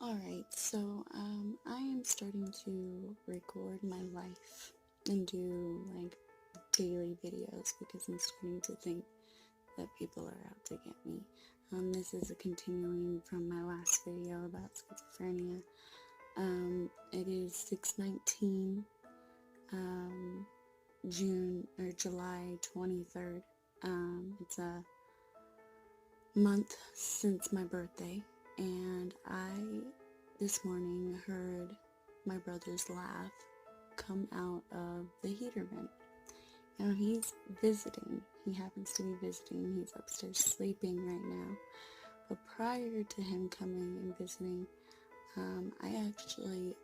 Alright, so I am starting to record my life and do like daily videos because I'm starting to think that people are out to get me. This is a continuing from my last video about schizophrenia. It is 6/19, June or July 23rd. It's a month since my birthday, and I this morning heard my brother's laugh come out of the heater vent. Now he's visiting. He happens to be visiting. He's upstairs sleeping right now. But prior to him coming and visiting, I actually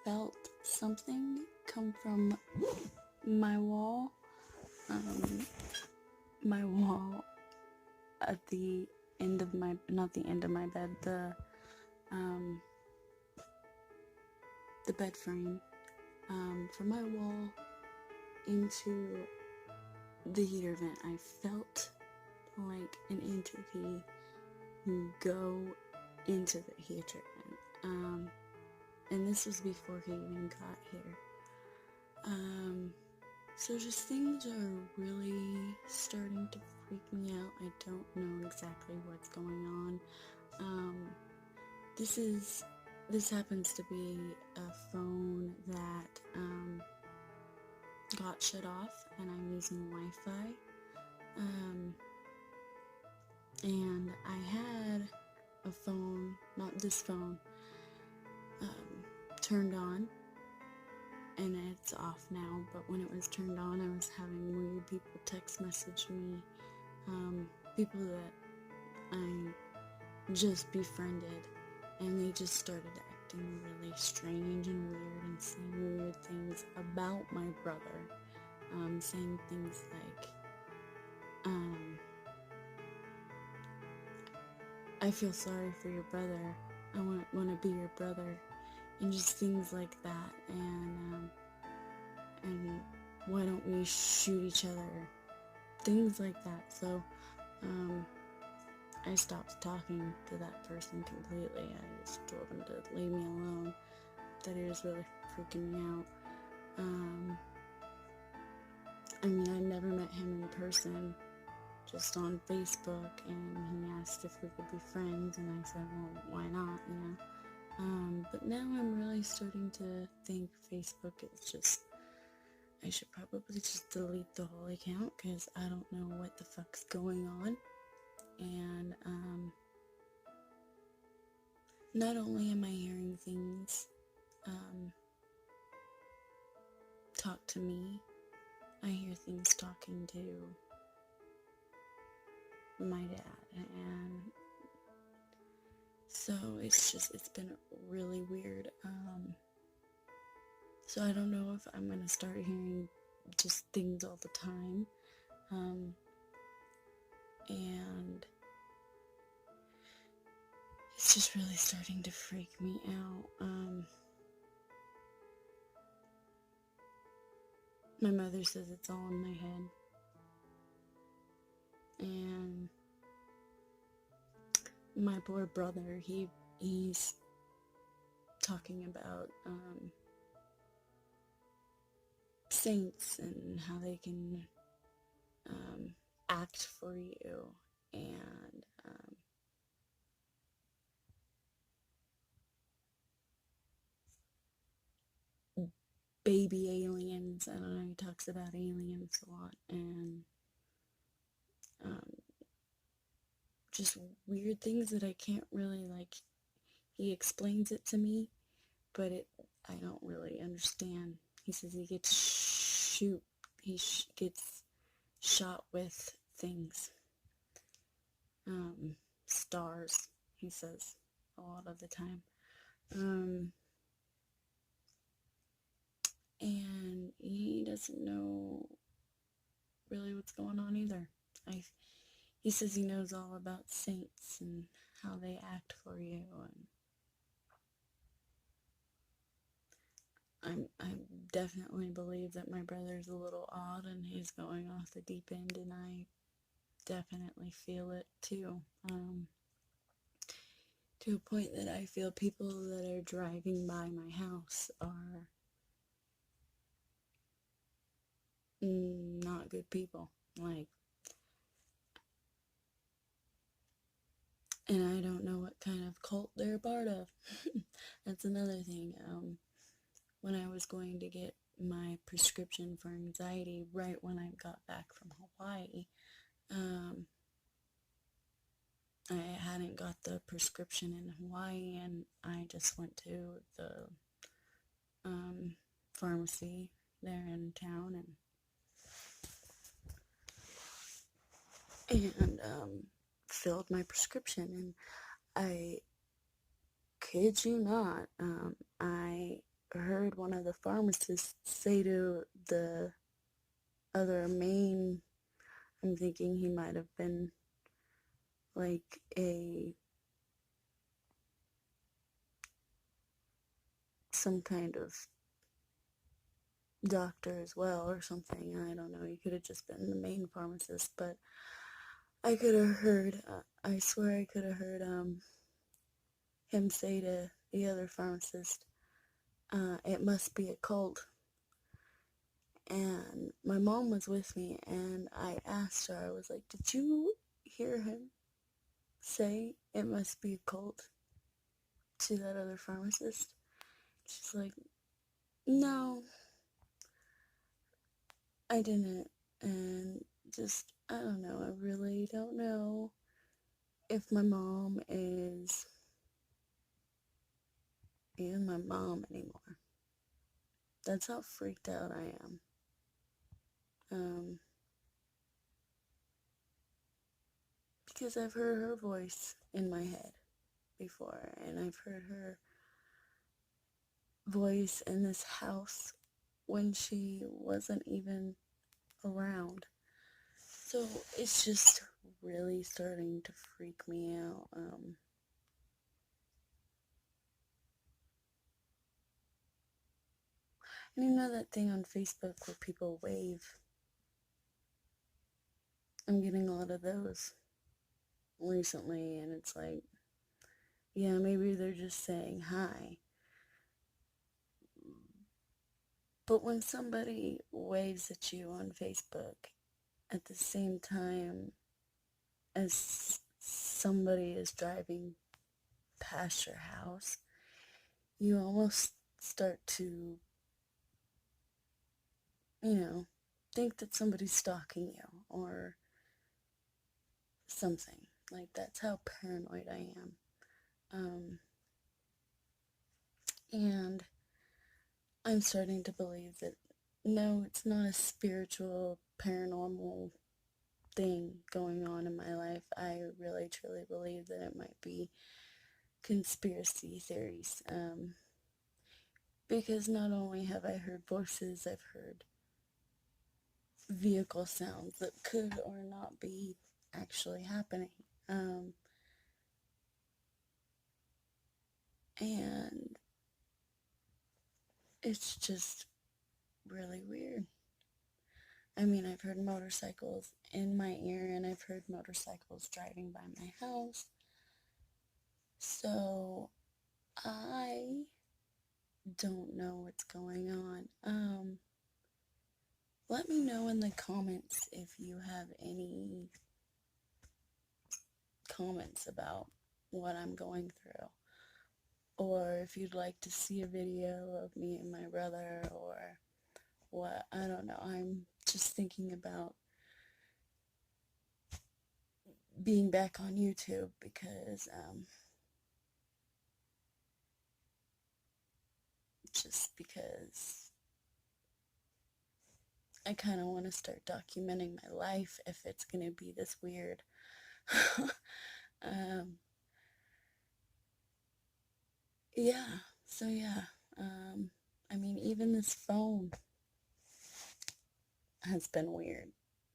felt something come from my wall. My wall at the end of my, not the end of my bed, the bed frame, from my wall into the heater vent. I felt like an entity go into the heater vent, and this was before he even got here. So just things are really starting to freak me out. I don't know exactly what's going on. This happens to be a phone that got shut off, and I'm using Wi-Fi. And I had a phone, not this phone, turned on, and it's off now, but when it was turned on, I was having weird people text message me, people that I just befriended, and they just started acting really strange and weird and saying weird things about my brother, saying things like, I feel sorry for your brother, I want to be your brother, and just things like that, and why don't we shoot each other, things like that. So, I stopped talking to that person completely. I just told him to leave me alone, that it was really freaking me out. I mean, I never met him in person, just on Facebook, and he asked if we could be friends, and I said, well, why not, you know? But now I'm really starting to think Facebook is just, I should probably just delete the whole account, because I don't know what the fuck's going on. And, not only am I hearing things, talk to me, I hear things talking to my dad, and so it's been really weird. So I don't know if I'm gonna start hearing just things all the time, and it's just really starting to freak me out. My mother says it's all in my head, and my poor brother, he's talking about saints and how they can act for you, and baby aliens. I don't know, he talks about aliens a lot, and just weird things that I can't really, like, he explains it to me, but I don't really understand. He says he gets gets shot with things, stars, he says, a lot of the time, and he doesn't know really what's going on either. He says he knows all about saints and how they act for you, and I definitely believe that my brother's a little odd and he's going off the deep end, and I definitely feel it too. to a point that I feel people that are driving by my house are not good people. Like, and I don't know what kind of cult they're a part of. That's another thing. When I was going to get my prescription for anxiety right when I got back from Hawaii, I hadn't got the prescription in Hawaii, and I just went to the pharmacy there in town and filled my prescription. And I kid you not, I heard one of the pharmacists say to the other main, I'm thinking he might have been like some kind of doctor as well or something. I don't know. He could have just been the main pharmacist, but I could have heard, I swear I could have heard him say to the other pharmacist, it must be a cult. And my mom was with me, and I asked her, I was like, did you hear him say it must be a cult to that other pharmacist? She's like, no, I didn't. And just, I don't know, I really don't know if my mom is even my mom anymore. That's how freaked out I am. Because I've heard her voice in my head before, and I've heard her voice in this house when she wasn't even around. So it's just really starting to freak me out. And you know that thing on Facebook where people wave? I'm getting a lot of those recently, and it's like, yeah, maybe they're just saying hi. But when somebody waves at you on Facebook at the same time as somebody is driving past your house, you almost start to, think that somebody's stalking you or something. Like, that's how paranoid I am. And I'm starting to believe that no, it's not a spiritual, paranormal thing going on in my life. I really, truly believe that it might be conspiracy theories. Because not only have I heard voices, I've heard vehicle sounds that could or not be actually happening. And it's just really weird. I mean, I've heard motorcycles in my ear, and I've heard motorcycles driving by my house. So I don't know what's going on. Let me know in the comments if you have any comments about what I'm going through, or if you'd like to see a video of me and my brother, or what. I don't know. I'm just thinking about being back on YouTube because just because I kind of want to start documenting my life if it's going to be this weird. Yeah, so yeah, I mean, even this phone has been weird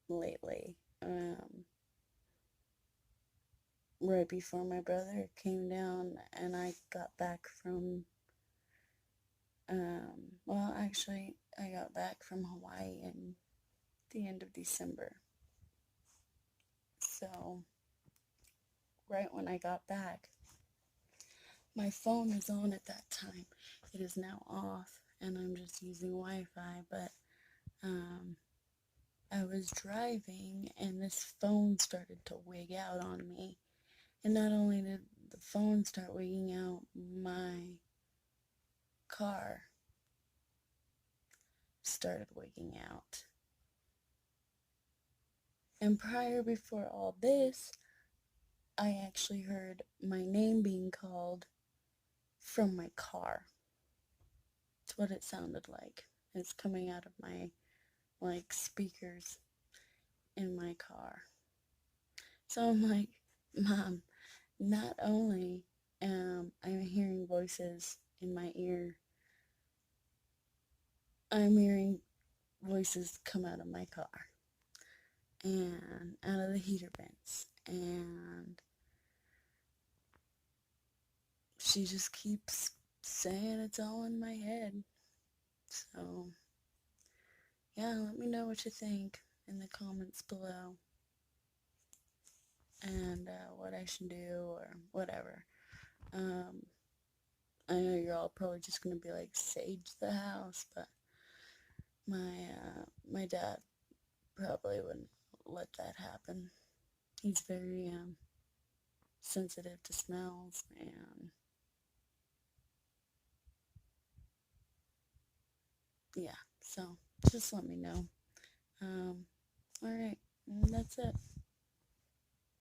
lately. Right before my brother came down and I got back from, well, actually, I got back from Hawaii in the end of December. So, right when I got back, My phone was on at that time. It is now off, and I'm just using Wi-Fi, but I was driving, and this phone started to wig out on me. And not only did the phone start wigging out, my car started wigging out. And before all this, I actually heard my name being called from my car. It's what it sounded like. It's coming out of my, speakers in my car. So I'm like, Mom, not only am I hearing voices in my ear, I'm hearing voices come out of my car and out of the heater vents, and she just keeps saying it's all in my head. So yeah, let me know what you think in the comments below, and what I should do or whatever. I know you're all probably just gonna be like, sage the house, but my dad probably wouldn't let that happen. He's very sensitive to smells, and yeah, so just let me know. Alright, that's it.